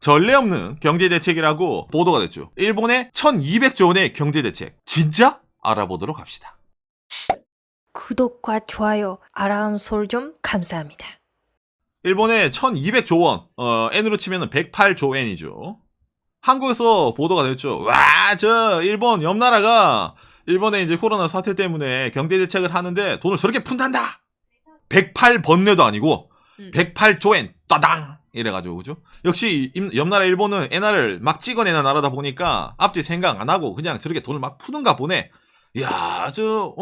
전례 없는 경제대책이라고 보도가 됐죠. 일본의 1200조 원의 경제대책. 진짜? 알아보도록 합시다. 구독과 좋아요, 알람 설정 감사합니다. 일본의 1200조 원, N으로 치면 108조 N이죠. 한국에서 보도가 됐죠. 와, 일본 옆 나라가 일본의 이제 코로나 사태 때문에 경제대책을 하는데 돈을 저렇게 푼단다! 108번뇌도 아니고 108조 N 따당! 이래가지고, 그죠? 역시 옆나라 일본은 엔화를 막 찍어내는 나라다 보니까 앞뒤 생각 안 하고 그냥 저렇게 돈을 막 푸는가 보네. 이야, 저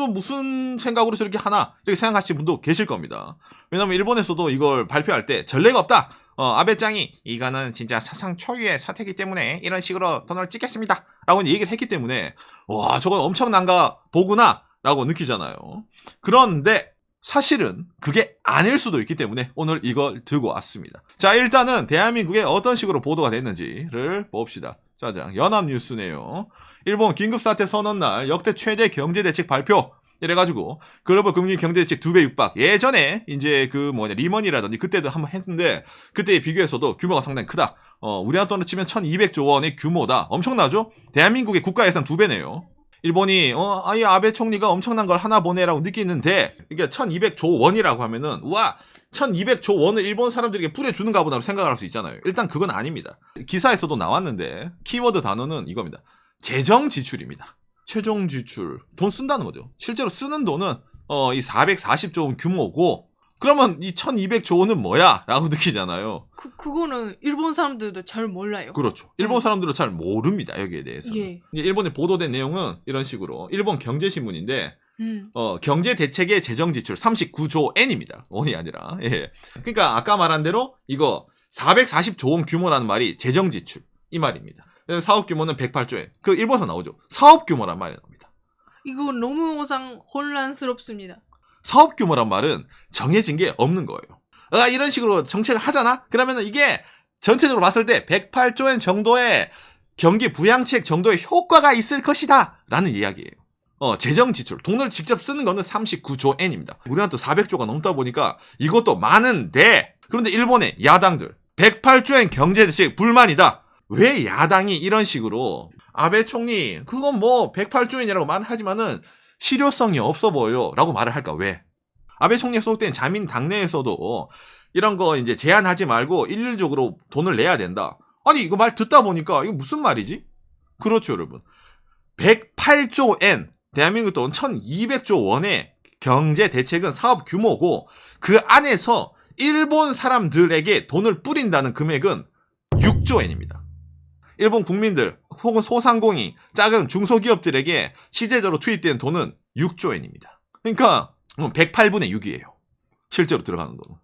무슨 생각으로 저렇게 하나? 이렇게 생각하시는 분도 계실 겁니다. 왜냐면 일본에서도 이걸 발표할 때 전례가 없다. 아베짱이 이거는 진짜 사상 초유의 사태이기 때문에 이런 식으로 돈을 찍겠습니다. 라고 얘기를 했기 때문에 와, 저건 엄청난가 보구나 라고 느끼잖아요. 그런데 사실은 그게 아닐 수도 있기 때문에 오늘 이걸 들고 왔습니다. 자, 일단은 대한민국에 어떤 식으로 보도가 됐는지를 봅시다. 자, 연합뉴스네요. 일본 긴급사태 선언날 역대 최대 경제대책 발표. 이래가지고 글로벌 금리 경제대책 2배 육박. 예전에 이제 리먼이라든지 그때도 한번 했는데 그때에 비교해서도 규모가 상당히 크다. 우리나라 돈으로 치면 1200조 원의 규모다. 엄청나죠? 대한민국의 국가 예산 2배네요. 일본이 아예 아베 총리가 엄청난 걸 하나 보내라고 느끼는데 이게 1200조 원이라고 하면은 우와 1200조 원을 일본 사람들에게 뿌려주는가 보다 생각을 할 수 있잖아요. 일단 그건 아닙니다. 기사에서도 나왔는데 키워드 단어는 이겁니다. 재정 지출입니다. 최종 지출. 돈 쓴다는 거죠. 실제로 쓰는 돈은 이 440조 원 규모고 그러면 이 1200조 원은 뭐야? 라고 느끼잖아요. 그거는 일본 사람들도 잘 몰라요. 그렇죠. 일본 사람들은 잘 모릅니다. 여기에 대해서. 예. 일본에 보도된 내용은 이런 식으로 일본 경제신문인데 경제대책의 재정지출 39조 N입니다. 원이 아니라. 예. 그러니까 아까 말한 대로 이거 440조 원 규모라는 말이 재정지출 이 말입니다. 사업 규모는 108조 N. 그 일본에서 나오죠. 사업 규모란 말이 나옵니다. 이거 너무 혼란스럽습니다. 사업 규모란 말은 정해진 게 없는 거예요. 이런 식으로 정책을 하잖아? 그러면은 이게 전체적으로 봤을 때 108조 엔 정도의 경기 부양책 정도의 효과가 있을 것이다. 라는 이야기예요. 재정 지출. 돈을 직접 쓰는 거는 39조 엔입니다. 우리나라도 400조가 넘다 보니까 이것도 많은데 그런데 일본의 야당들 108조 엔 경제대책 불만이다. 왜 야당이 이런 식으로 아베 총리 그건 108조 엔이라고 말을 하지만은 실효성이 없어 보여요. 라고 말을 할까? 왜? 아베 총리가 소속된 자민 당내에서도 이런 거 이제 제한하지 말고 일률적으로 돈을 내야 된다. 아니, 이거 말 듣다 보니까 이거 무슨 말이지? 그렇죠, 여러분. 108조 엔, 대한민국 돈 1200조 원의 경제 대책은 사업 규모고 그 안에서 일본 사람들에게 돈을 뿌린다는 금액은 6조 엔입니다. 일본 국민들 혹은 소상공인, 작은 중소기업들에게 시제적으로 투입되는 돈은 6조 엔입니다. 그러니까 108분의 6이에요. 실제로 들어가는 돈은.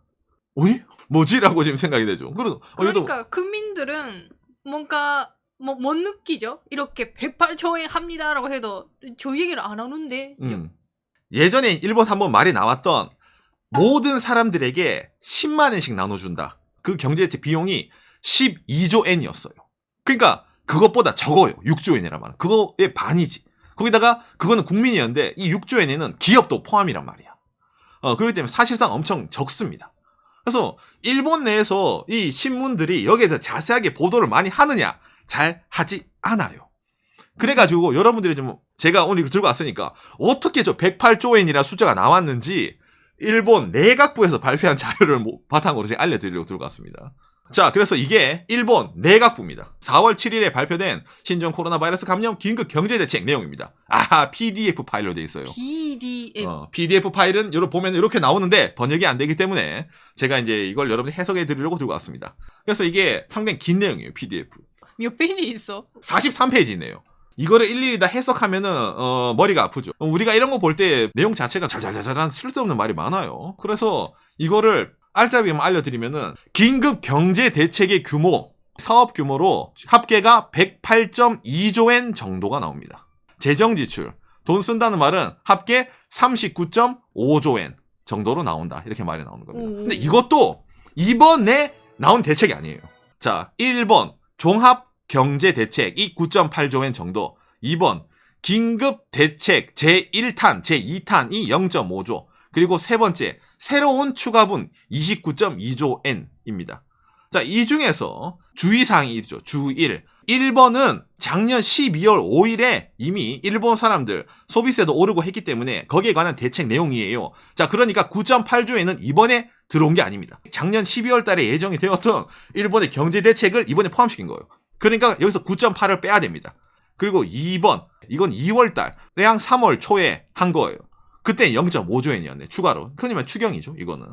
어이? 뭐지? 라고 지금 생각이 되죠. 그러니까 국민들은 뭔가 못 느끼죠? 이렇게 108조에 합니다라고 해도 저 얘기를 안 하는데. 예전에 일본 한번 말이 나왔던 모든 사람들에게 10만 엔씩 나눠준다. 그 경제대책 비용이 12조 엔이었어요. 그러니까 그것보다 적어요. 6조 엔이란 말은. 그거의 반이지. 거기다가 그거는 국민이었는데 이 6조 엔에는 기업도 포함이란 말이야. 그렇기 때문에 사실상 엄청 적습니다. 그래서 일본 내에서 이 신문들이 여기에 대해서 자세하게 보도를 많이 하느냐? 잘 하지 않아요. 그래가지고 여러분들이 제가 오늘 이거 들고 왔으니까 어떻게 저 108조 엔이라는 숫자가 나왔는지 일본 내각부에서 발표한 자료를 바탕으로 제가 알려드리려고 들고 왔습니다. 자, 그래서 이게 일본 내각부입니다. 4월 7일에 발표된 신종 코로나 바이러스 감염 긴급 경제대책 내용입니다. PDF 파일로 되어 있어요. PDF 파일은 보면 이렇게 나오는데 번역이 안 되기 때문에 제가 이제 이걸 여러분들 해석해 드리려고 들고 왔습니다. 그래서 이게 상당히 긴 내용이에요, PDF. 몇 페이지 있어? 43페이지네요. 이거를 일일이 다 해석하면은 머리가 아프죠. 우리가 이런 거 볼 때 내용 자체가 잘잘잘잘한 쓸데없는 말이 많아요. 그래서 이거를 알짜배기만 알려드리면은 긴급 경제 대책의 규모, 사업 규모로 합계가 108.2조 엔 정도가 나옵니다. 재정 지출, 돈 쓴다는 말은 합계 39.5조 엔 정도로 나온다. 이렇게 말이 나오는 겁니다. 근데 이것도 이번에 나온 대책이 아니에요. 자, 1번 종합 경제 대책이 9.8조 엔 정도, 2번 긴급 대책 제1탄, 제2탄이 0.5조, 그리고 세 번째 새로운 추가분 29.2조 엔입니다. 자, 이 중에서 주의사항이 있죠. 주1. 1번은 작년 12월 5일에 이미 일본 사람들 소비세도 오르고 했기 때문에 거기에 관한 대책 내용이에요. 자, 그러니까 9.8조에는 이번에 들어온 게 아닙니다. 작년 12월 달에 예정이 되었던 일본의 경제 대책을 이번에 포함시킨 거예요. 그러니까 여기서 9.8을 빼야 됩니다. 그리고 2번, 이건 2월 달량 3월 초에 한 거예요. 그때 0.5조엔이었네, 추가로. 흔히 말 추경이죠, 이거는.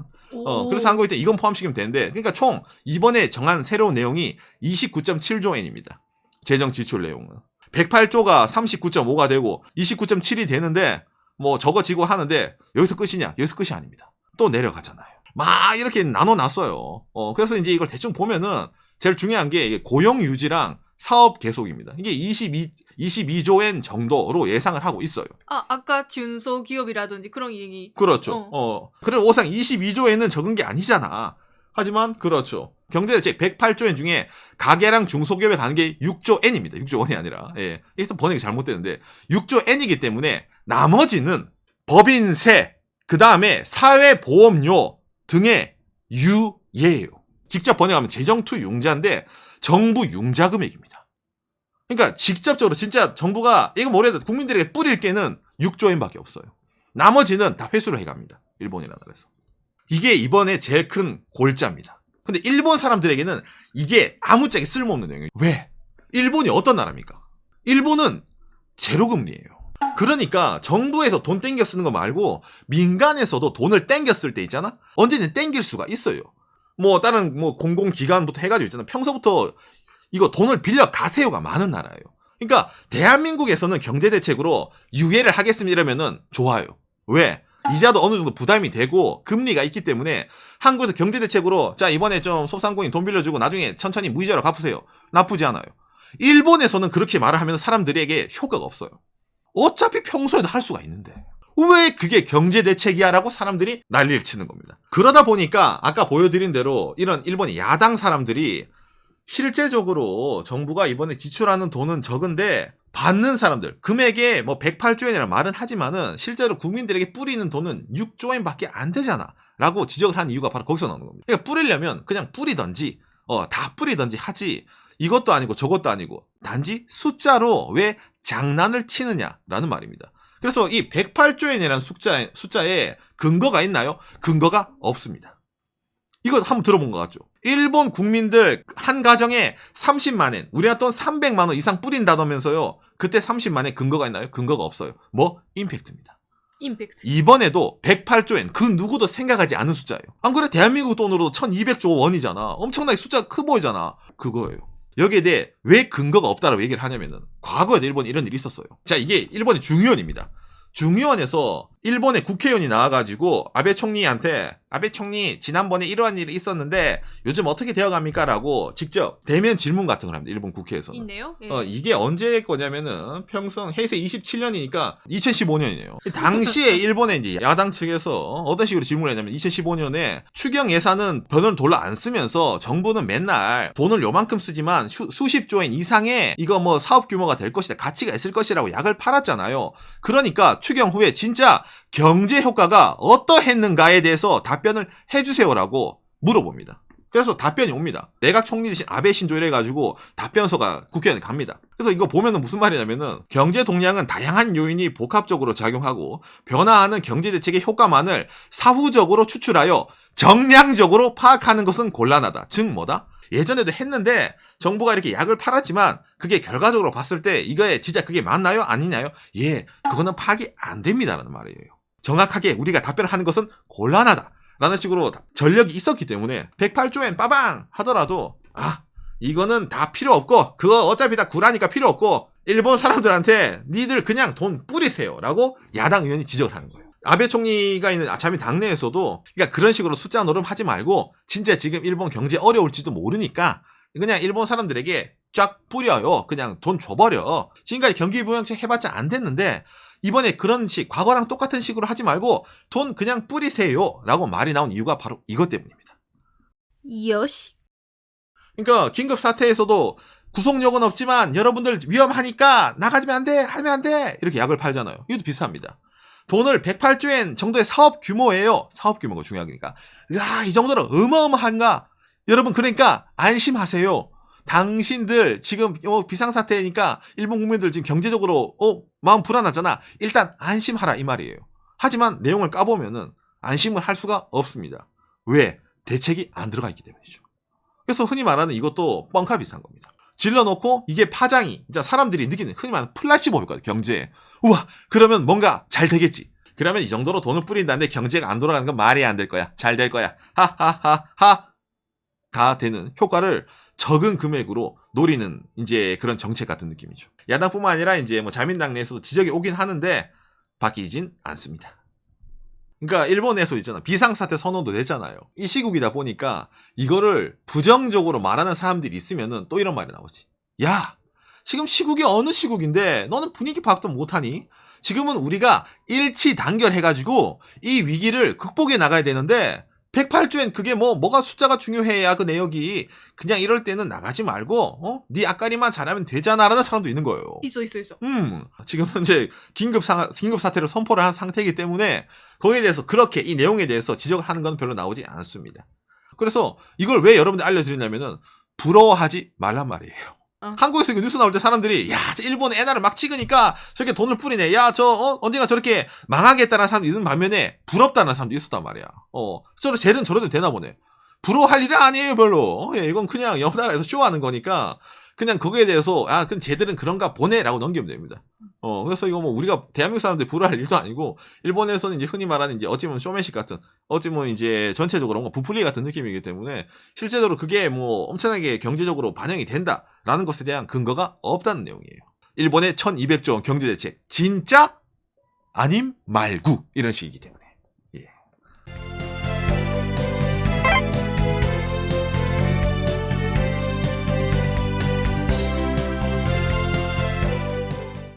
그래서 한 거기 때문에 이건 포함시키면 되는데, 그러니까 총 이번에 정한 새로운 내용이 29.7조엔입니다. 재정 지출 내용은. 108조가 39.5가 되고 29.7이 되는데, 뭐 적어지고 하는데, 여기서 끝이냐? 여기서 끝이 아닙니다. 또 내려가잖아요. 막 이렇게 나눠놨어요. 그래서 이제 이걸 대충 보면은, 제일 중요한 게 이게 고용 유지랑 사업 계속입니다. 이게 22조엔 정도로 예상을 하고 있어요. 아까 중소기업이라든지 그런 얘기. 그렇죠. 그래서 오상 22조에는 적은 게 아니잖아. 하지만 그렇죠. 경제대책 108조엔 중에 가계랑 중소기업에 가는 게 6조엔입니다. 6조원이 아니라. 예. 여기서 번역이 잘못되는데 6조엔이기 때문에 나머지는 법인세, 그 다음에 사회보험료 등의 유예예요. 직접 번역하면 재정투 융자인데 정부 융자 금액입니다. 그러니까 직접적으로 진짜 정부가 이거 뭐래도 국민들에게 뿌릴 게는 6조엔밖에 없어요. 나머지는 다 회수를 해갑니다. 일본이라는 나라에서. 이게 이번에 제일 큰 골자입니다. 근데 일본 사람들에게는 이게 아무짝에 쓸모없는 내용이에요. 왜? 일본이 어떤 나라입니까? 일본은 제로금리예요. 그러니까 정부에서 돈 땡겨 쓰는 거 말고 민간에서도 돈을 땡겨 쓸 때 있잖아? 언제든 땡길 수가 있어요. 뭐 다른 뭐 공공기관부터 해가지고 있잖아. 평소부터 이거 돈을 빌려 가세요가 많은 나라예요. 그러니까 대한민국에서는 경제대책으로 유예를 하겠습니다 이러면은 좋아요. 왜? 이자도 어느 정도 부담이 되고 금리가 있기 때문에 한국에서 경제대책으로 자 이번에 좀 소상공인 돈 빌려주고 나중에 천천히 무이자로 갚으세요. 나쁘지 않아요. 일본에서는 그렇게 말을 하면 사람들에게 효과가 없어요. 어차피 평소에도 할 수가 있는데 왜 그게 경제대책이야 라고 사람들이 난리를 치는 겁니다. 그러다 보니까 아까 보여드린 대로 이런 일본의 야당 사람들이 실제적으로 정부가 이번에 지출하는 돈은 적은데 받는 사람들 금액에 뭐 108조엔이라는 말은 하지만은 실제로 국민들에게 뿌리는 돈은 6조엔밖에 안 되잖아 라고 지적을 한 이유가 바로 거기서 나오는 겁니다. 그러니까 뿌리려면 그냥 뿌리던지 다 뿌리던지 하지 이것도 아니고 저것도 아니고 단지 숫자로 왜 장난을 치느냐라는 말입니다. 그래서 이 108조엔이라는 숫자에 근거가 있나요? 근거가 없습니다. 이거 한번 들어본 것 같죠? 일본 국민들 한 가정에 30만엔, 우리나라 돈 300만원 이상 뿌린다면서요. 그때 30만엔 근거가 있나요? 근거가 없어요. 뭐? 임팩트입니다. 임팩트. 이번에도 108조엔, 그 누구도 생각하지 않은 숫자예요. 안 그래? 대한민국 돈으로도 1200조 원이잖아. 엄청나게 숫자가 크게 보이잖아. 그거예요. 여기에 대해 왜 근거가 없다라고 얘기를 하냐면은 과거에도 일본에 이런 일이 있었어요. 자, 이게 일본의 중의원입니다. 중의원에서 일본의 국회의원이 나와가지고 아베 총리한테 아베 총리 지난번에 이러한 일이 있었는데 요즘 어떻게 되어갑니까? 라고 직접 대면 질문 같은 걸 합니다. 일본 국회에서는. 있네요. 예. 이게 언제 거냐면은 평성 해세 27년이니까 2015년이네요. 당시에 일본의 이제 야당 측에서 어떤 식으로 질문을 했냐면 2015년에 추경 예산은 돈을 별로 안 쓰면서 정부는 맨날 돈을 요만큼 쓰지만 수십 조엔 이상의 이거 뭐 사업 규모가 될 것이다. 가치가 있을 것이라고 약을 팔았잖아요. 그러니까 추경 후에 진짜 경제 효과가 어떠했는가에 대해서 답변을 해주세요라고 물어봅니다. 그래서 답변이 옵니다. 내각 총리 대신 아베 신조 이래가지고 답변서가 국회의원에 갑니다. 그래서 이거 보면은 무슨 말이냐면은 경제 동향은 다양한 요인이 복합적으로 작용하고 변화하는 경제 대책의 효과만을 사후적으로 추출하여 정량적으로 파악하는 것은 곤란하다. 즉 뭐다? 예전에도 했는데 정부가 이렇게 약을 팔았지만 그게 결과적으로 봤을 때 이거에 진짜 그게 맞나요? 아니냐요? 예, 그거는 파악이 안 됩니다라는 말이에요. 정확하게 우리가 답변을 하는 것은 곤란하다. 라는 식으로 전력이 있었기 때문에 108조엔 빠방 하더라도 이거는 다 필요 없고 그거 어차피 다 구라니까 필요 없고 일본 사람들한테 니들 그냥 돈 뿌리세요 라고 야당 의원이 지적을 하는 거예요. 아베 총리가 있는 자민 당내에서도 그러니까 그런 식으로 숫자 노름하지 말고 진짜 지금 일본 경제 어려울지도 모르니까 그냥 일본 사람들에게 쫙 뿌려요. 그냥 돈 줘버려. 지금까지 경기부양책 해봤자 안 됐는데 이번에 그런 과거랑 똑같은 식으로 하지 말고 돈 그냥 뿌리세요 라고 말이 나온 이유가 바로 이것 때문입니다. 요시. 그러니까 긴급 사태에서도 구속력은 없지만 여러분들 위험하니까 나가지면 안 돼, 하면 안 돼 이렇게 약을 팔잖아요. 이것도 비슷합니다. 돈을 108조엔 정도의 사업 규모예요. 사업 규모가 중요하니까. 이 정도로 어마어마한가? 여러분 그러니까 안심하세요. 당신들 지금 비상사태니까 일본 국민들 지금 경제적으로 마음 불안하잖아. 일단 안심하라 이 말이에요. 하지만 내용을 까보면은 안심을 할 수가 없습니다. 왜? 대책이 안 들어가 있기 때문이죠. 그래서 흔히 말하는 이것도 뻥카 비슷한 겁니다. 질러놓고 이게 파장이 진짜 사람들이 느끼는 흔히 말하는 플라시보 효과죠. 경제에. 우와 그러면 뭔가 잘 되겠지. 그러면 이 정도로 돈을 뿌린다는데 경제가 안 돌아가는 건 말이 안 될 거야. 잘 될 거야. 하하하하가 되는 효과를 적은 금액으로 노리는 이제 그런 정책 같은 느낌이죠. 야당뿐만 아니라 이제 뭐 자민당 내에서도 지적이 오긴 하는데 바뀌진 않습니다. 그러니까 일본에서 있잖아. 비상사태 선언도 됐잖아요. 이 시국이다 보니까 이거를 부정적으로 말하는 사람들이 있으면은 또 이런 말이 나오지. 야, 지금 시국이 어느 시국인데 너는 분위기 파악도 못하니? 지금은 우리가 일치 단결해가지고 이 위기를 극복해 나가야 되는데 108조엔 그게 뭐가 숫자가 중요해야 그 내역이 그냥 이럴 때는 나가지 말고 네 앞가림만 잘하면 되잖아라는 사람도 있는 거예요. 있어. 지금은 이제 긴급 사태를 선포를 한 상태이기 때문에 거기에 대해서 그렇게 이 내용에 대해서 지적을 하는 건 별로 나오지 않습니다. 그래서 이걸 왜 여러분들 알려드리냐면은 부러워하지 말란 말이에요. 한국에서 이거 뉴스 나올 때 사람들이 야, 저 일본 엔화를 막 찍으니까 저렇게 돈을 뿌리네. 야, 언젠가 저렇게 망하겠다는 사람도 있는 반면에 부럽다는 사람도 있었단 말이야. 쟤는 저래도 되나 보네. 부러워할 일은 아니에요, 별로. 예, 이건 그냥 옆 나라에서 쇼하는 거니까 그냥 거기에 대해서 그럼 쟤들은 그런가 보네라고 넘기면 됩니다. 그래서 이거 뭐 우리가 대한민국 사람들이 부러워할 일도 아니고 일본에서는 이제 흔히 말하는 이제 어찌 보면 쇼맨십 같은 어찌 보면 이제 전체적으로 뭔가 부풀리 같은 느낌이기 때문에 실제적으로 그게 뭐 엄청나게 경제적으로 반영이 된다라는 것에 대한 근거가 없다는 내용이에요. 일본의 1200조 원 경제대책 진짜 아님 말구 이런 식이기 때문에.